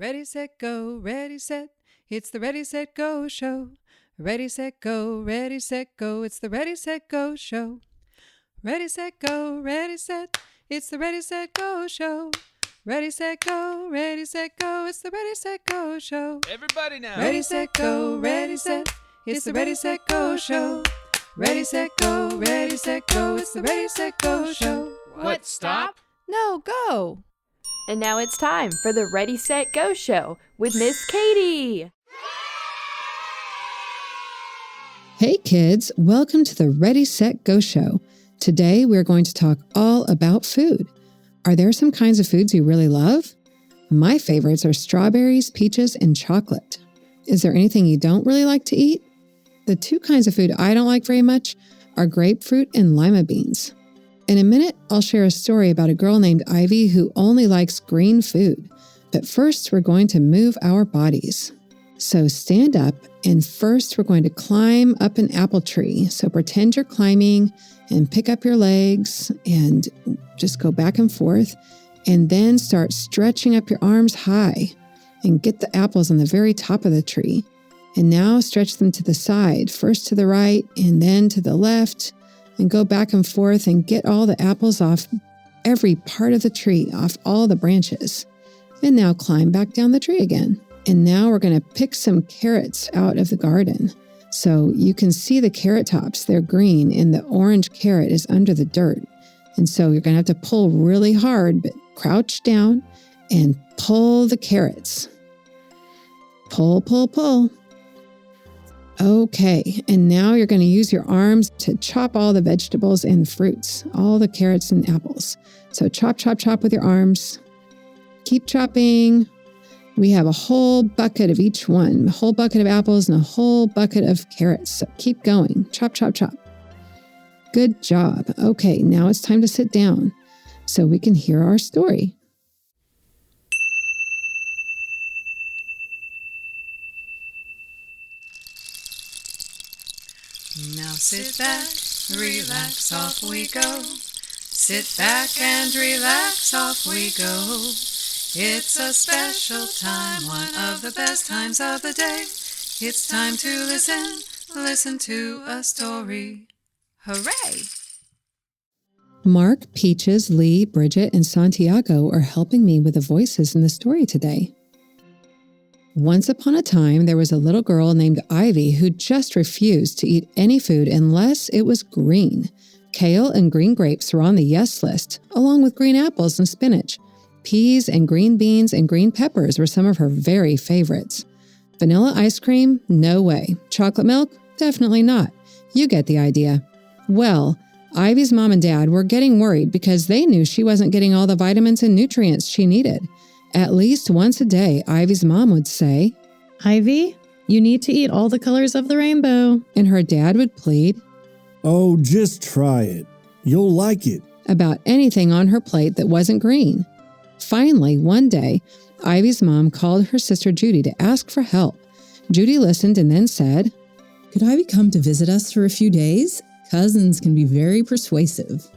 Ready, set, go, ready, set. It's the Ready, Set, Go show. Ready, set, go, ready, set, go. It's the Ready, Set, Go show. Ready, set, go, ready, set. It's the Ready, Set, Go show. Ready, set, go, ready, set, go. It's the Ready, Set, Go show. Everybody now. Ready, set, go, ready, set. It's the Ready, Set, Go show. Ready, set, go, ready, set, go. It's the Ready, Set, Go show. What, stop? No, go. And now it's time for the Ready, Set, Go show with Miss Katie. Hey kids, welcome to the Ready, Set, Go show. Today we're going to talk all about food. Are there some kinds of foods you really love? My favorites are strawberries, peaches, and chocolate. Is there anything you don't really like to eat? The two kinds of food I don't like very much are grapefruit and lima beans. In a minute, I'll share a story about a girl named Ivy who only likes green food. But first, we're going to move our bodies. So stand up, and first we're going to climb up an apple tree. So pretend you're climbing and pick up your legs and just go back and forth. And then start stretching up your arms high and get the apples on the very top of the tree. And now stretch them to the side, first to the right and then to the left. And go back and forth and get all the apples off every part of the tree, off all the branches. And now climb back down the tree again. And now we're going to pick some carrots out of the garden. So you can see the carrot tops, they're green, and the orange carrot is under the dirt. And so you're going to have to pull really hard, but crouch down and pull the carrots. Pull, pull, pull. Okay, and now you're going to use your arms to chop all the vegetables and fruits, all the carrots and apples. So chop, chop, chop with your arms. Keep chopping. We have a whole bucket of each one, a whole bucket of apples and a whole bucket of carrots. So keep going. Chop, chop, chop. Good job. Okay, now it's time to sit down so we can hear our story. Now sit back, relax, off we go. Sit back and relax, off we go. It's a special time, one of the best times of the day. It's time to listen to a story. Hooray! Mark, Peaches, Lee, Bridget, and Santiago are helping me with the voices in the story today. Once upon a time, there was a little girl named Ivy who just refused to eat any food unless it was green. Kale and green grapes were on the yes list, along with green apples and spinach. Peas and green beans and green peppers were some of her very favorites. Vanilla ice cream? No way. Chocolate milk? Definitely not. You get the idea. Well, Ivy's mom and dad were getting worried because they knew she wasn't getting all the vitamins and nutrients she needed. At least once a day, Ivy's mom would say, Ivy, you need to eat all the colors of the rainbow. And her dad would plead, Oh, just try it. You'll like it. About anything on her plate that wasn't green. Finally, one day, Ivy's mom called her sister Judy to ask for help. Judy listened and then said, Could Ivy come to visit us for a few days? Cousins can be very persuasive.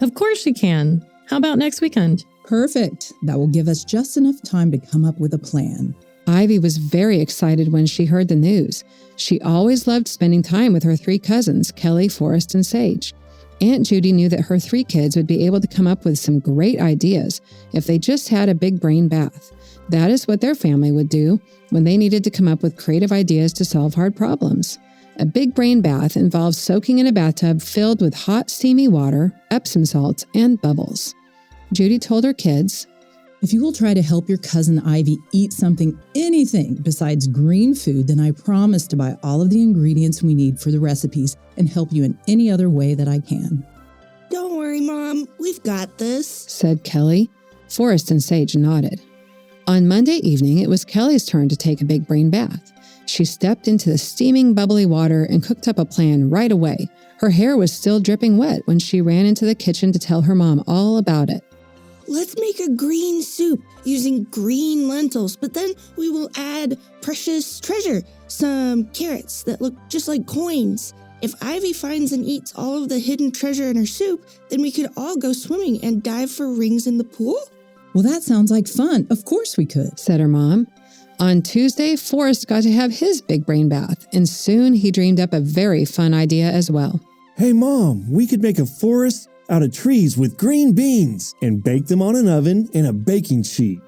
Of course she can. How about next weekend? Perfect. That will give us just enough time to come up with a plan. Ivy was very excited when she heard the news. She always loved spending time with her three cousins, Kelly, Forrest, and Sage. Aunt Judy knew that her three kids would be able to come up with some great ideas if they just had a big brain bath. That is what their family would do when they needed to come up with creative ideas to solve hard problems. A big brain bath involves soaking in a bathtub filled with hot, steamy water, Epsom salts, and bubbles. Judy told her kids, If you will try to help your cousin Ivy eat anything besides green food, then I promise to buy all of the ingredients we need for the recipes and help you in any other way that I can. Don't worry, Mom. We've got this, said Kelly. Forrest and Sage nodded. On Monday evening, it was Kelly's turn to take a big brain bath. She stepped into the steaming, bubbly water and cooked up a plan right away. Her hair was still dripping wet when she ran into the kitchen to tell her mom all about it. Let's make a green soup using green lentils, but then we will add precious treasure, some carrots that look just like coins. If Ivy finds and eats all of the hidden treasure in her soup, then we could all go swimming and dive for rings in the pool. Well, that sounds like fun. Of course we could, said her mom. On Tuesday, Forrest got to have his big brain bath, and soon he dreamed up a very fun idea as well. Hey, Mom, we could make a forest out of trees with green beans and bake them on an oven in a baking sheet.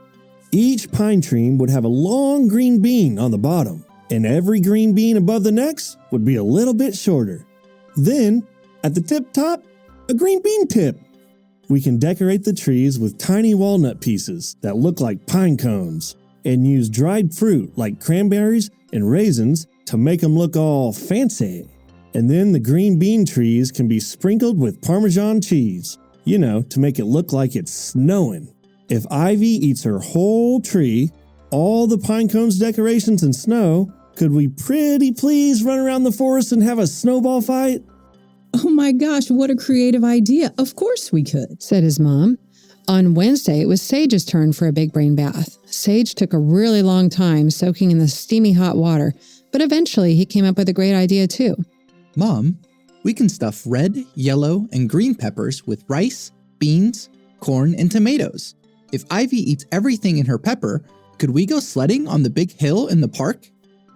Each pine tree would have a long green bean on the bottom, and every green bean above the next would be a little bit shorter. Then, at the tip top, a green bean tip. We can decorate the trees with tiny walnut pieces that look like pine cones and use dried fruit like cranberries and raisins to make them look all fancy. And then the green bean trees can be sprinkled with Parmesan cheese, to make it look like it's snowing. If Ivy eats her whole tree, all the pine cones, decorations, and snow, could we pretty please run around the forest and have a snowball fight? Oh my gosh, what a creative idea. Of course we could, said his mom. On Wednesday, it was Sage's turn for a big brain bath. Sage took a really long time soaking in the steamy hot water, but eventually he came up with a great idea too. Mom, we can stuff red, yellow, and green peppers with rice, beans, corn, and tomatoes. If Ivy eats everything in her pepper, could we go sledding on the big hill in the park?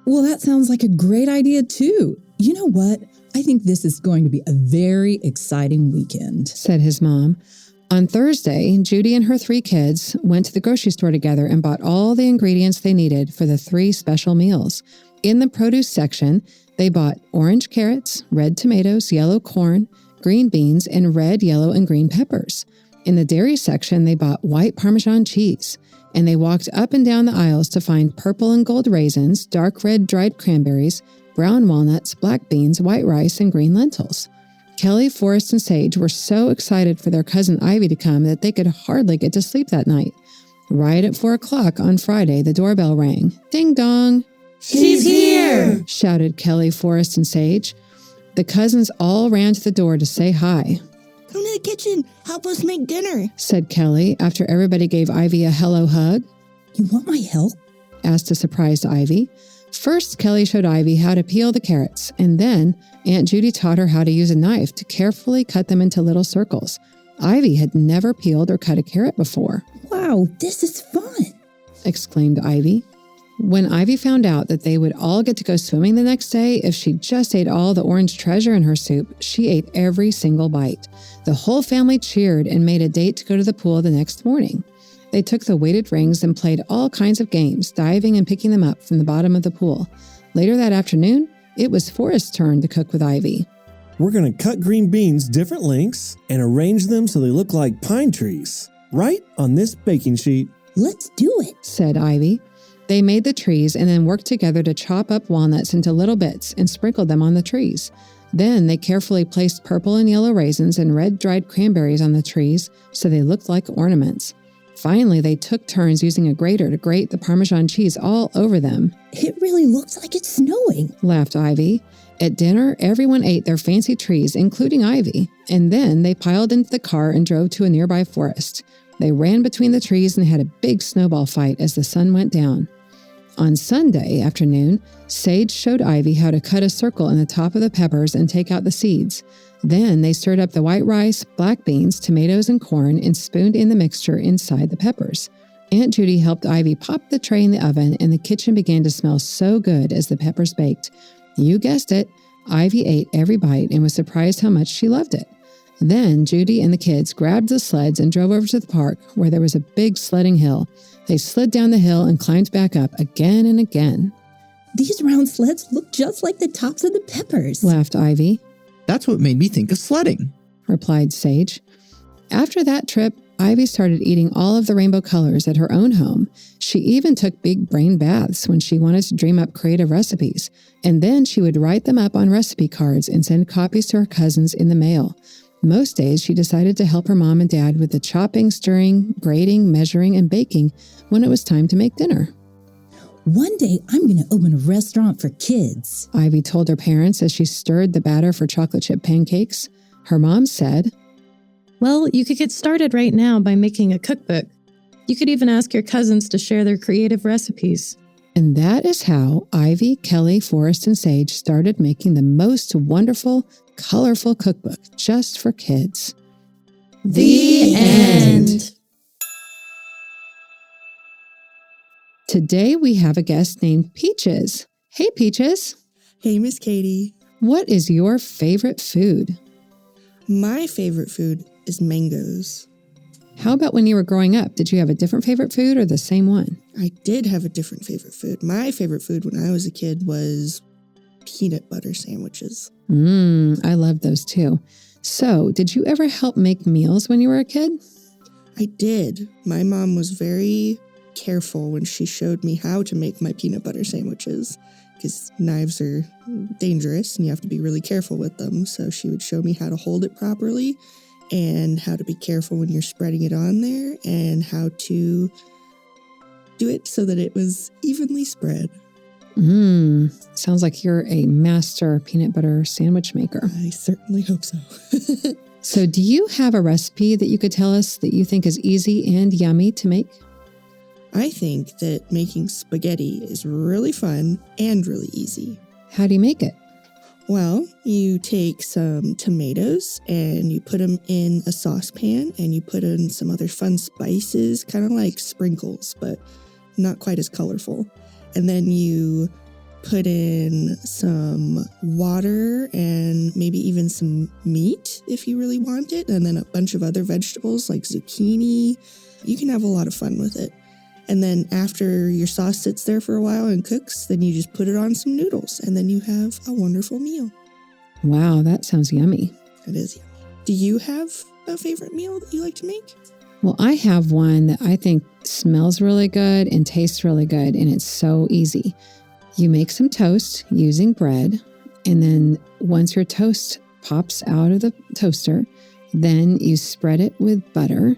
Well, that sounds like a great idea too. You know what? I think this is going to be a very exciting weekend, said his mom. On Thursday, Judy and her 3 kids went to the grocery store together and bought all the ingredients they needed for the 3 special meals. In the produce section, they bought orange carrots, red tomatoes, yellow corn, green beans, and red, yellow, and green peppers. In the dairy section, they bought white Parmesan cheese, and they walked up and down the aisles to find purple and gold raisins, dark red dried cranberries, brown walnuts, black beans, white rice, and green lentils. Kelly, Forrest, and Sage were so excited for their cousin Ivy to come that they could hardly get to sleep that night. Right at 4 o'clock on Friday, the doorbell rang. Ding dong! She's here! Shouted Kelly, Forrest, and Sage. The cousins all ran to the door to say hi. Come to the kitchen. Help us make dinner, said Kelly after everybody gave Ivy a hello hug. You want my help? Asked a surprised Ivy. First, Kelly showed Ivy how to peel the carrots, and then Aunt Judy taught her how to use a knife to carefully cut them into little circles. Ivy had never peeled or cut a carrot before. Wow, this is fun, exclaimed Ivy. When Ivy found out that they would all get to go swimming the next day if she just ate all the orange treasure in her soup, she ate every single bite. The whole family cheered and made a date to go to the pool the next morning. They took the weighted rings and played all kinds of games, diving and picking them up from the bottom of the pool. Later that afternoon, it was Forrest's turn to cook with Ivy. We're going to cut green beans different lengths and arrange them so they look like pine trees, right on this baking sheet. Let's do it, said Ivy. They made the trees and then worked together to chop up walnuts into little bits and sprinkled them on the trees. Then they carefully placed purple and yellow raisins and red dried cranberries on the trees so they looked like ornaments. Finally, they took turns using a grater to grate the Parmesan cheese all over them. It really looks like it's snowing, laughed Ivy. At dinner, everyone ate their fancy trees, including Ivy, and then they piled into the car and drove to a nearby forest. They ran between the trees and had a big snowball fight as the sun went down. On Sunday afternoon, Sage showed Ivy how to cut a circle in the top of the peppers and take out the seeds. Then they stirred up the white rice, black beans, tomatoes, and corn and spooned in the mixture inside the peppers. Aunt Judy helped Ivy pop the tray in the oven, and the kitchen began to smell so good as the peppers baked. You guessed it, Ivy ate every bite and was surprised how much she loved it. Then Judy and the kids grabbed the sleds and drove over to the park where there was a big sledding hill. They slid down the hill and climbed back up again and again. These round sleds look just like the tops of the peppers, laughed Ivy. That's what made me think of sledding, replied Sage. After that trip, Ivy started eating all of the rainbow colors at her own home. She even took big brain baths when she wanted to dream up creative recipes, and then she would write them up on recipe cards and send copies to her cousins in the mail. Most days, she decided to help her mom and dad with the chopping, stirring, grating, measuring, and baking when it was time to make dinner. One day, I'm going to open a restaurant for kids, Ivy told her parents as she stirred the batter for chocolate chip pancakes. Her mom said, Well, you could get started right now by making a cookbook. You could even ask your cousins to share their creative recipes. And that is how Ivy, Kelly, Forrest, and Sage started making the most wonderful, colorful cookbook just for kids. The end. Today we have a guest named Peaches. Hey, Peaches. Hey, Miss Katie. What is your favorite food? My favorite food is mangoes. How about when you were growing up? Did you have a different favorite food or the same one? I did have a different favorite food. My favorite food when I was a kid was peanut butter sandwiches. I love those too. So, did you ever help make meals when you were a kid? I did. My mom was very careful when she showed me how to make my peanut butter sandwiches, because knives are dangerous and you have to be really careful with them. So she would show me how to hold it properly and how to be careful when you're spreading it on there and how to do it so that it was evenly spread. Sounds like you're a master peanut butter sandwich maker. I certainly hope so. So do you have a recipe that you could tell us that you think is easy and yummy to make? I think that making spaghetti is really fun and really easy. How do you make it? Well, you take some tomatoes and you put them in a saucepan and you put in some other fun spices, kind of like sprinkles, but not quite as colorful. And then you put in some water and maybe even some meat if you really want it, and then a bunch of other vegetables like zucchini. You can have a lot of fun with it. And then after your sauce sits there for a while and cooks, then you just put it on some noodles and then you have a wonderful meal. Wow, that sounds yummy. It is yummy. Do you have a favorite meal that you like to make? Well, I have one that I think smells really good and tastes really good, and it's so easy. You make some toast using bread, and then once your toast pops out of the toaster, then you spread it with butter,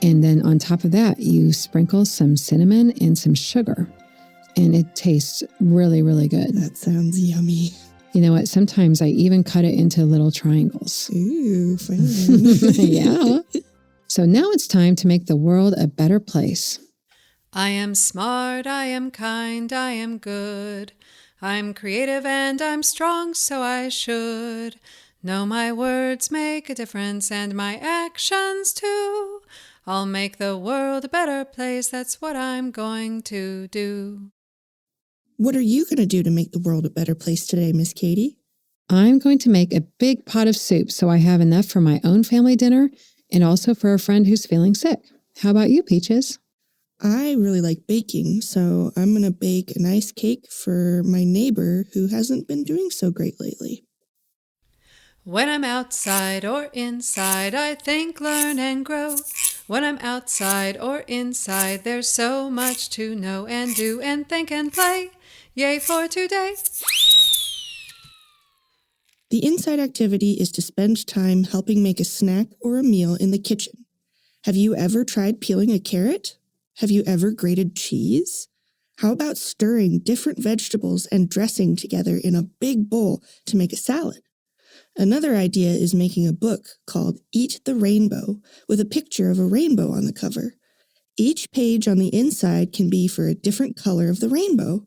and then on top of that, you sprinkle some cinnamon and some sugar, and it tastes really, really good. That sounds yummy. You know what? Sometimes I even cut it into little triangles. Ooh, fun. Yeah. So now it's time to make the world a better place. I am smart, I am kind, I am good. I'm creative and I'm strong, so I should know my words make a difference and my actions too. I'll make the world a better place, that's what I'm going to do. What are you going to do to make the world a better place today, Miss Katie? I'm going to make a big pot of soup so I have enough for my own family dinner and also for a friend who's feeling sick. How about you, Peaches? I really like baking, so I'm going to bake a nice cake for my neighbor who hasn't been doing so great lately. When I'm outside or inside, I think, learn, and grow. When I'm outside or inside, there's so much to know and do and think and play. Yay for today! The inside activity is to spend time helping make a snack or a meal in the kitchen. Have you ever tried peeling a carrot? Have you ever grated cheese? How about stirring different vegetables and dressing together in a big bowl to make a salad? Another idea is making a book called Eat the Rainbow with a picture of a rainbow on the cover. Each page on the inside can be for a different color of the rainbow.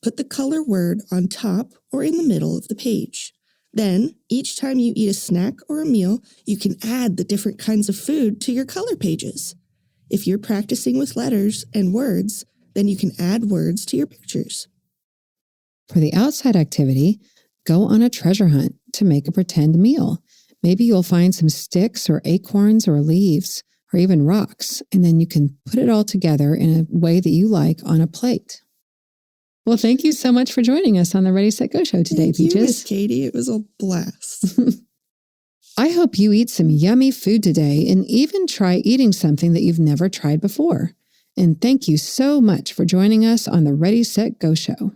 Put the color word on top or in the middle of the page. Then, each time you eat a snack or a meal, you can add the different kinds of food to your color pages. If you're practicing with letters and words, then you can add words to your pictures. For the outside activity, go on a treasure hunt to make a pretend meal. Maybe you'll find some sticks or acorns or leaves or even rocks, and then you can put it all together in a way that you like on a plate. Well, thank you so much for joining us on the Ready, Set, Go show today, Thank you, Peaches. Miss Katie. It was a blast. I hope you eat some yummy food today and even try eating something that you've never tried before. And thank you so much for joining us on the Ready, Set, Go show.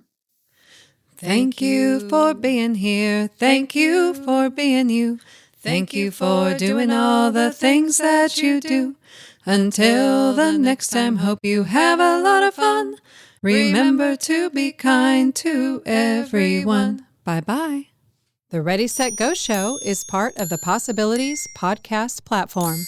Thank you for being here. Thank you for being you. Thank you for doing all the things that you do. Until the next time, hope you have a lot of fun. Remember to be kind to everyone. Bye-bye. The Ready, Set, Go show is part of the Possibilities podcast platform.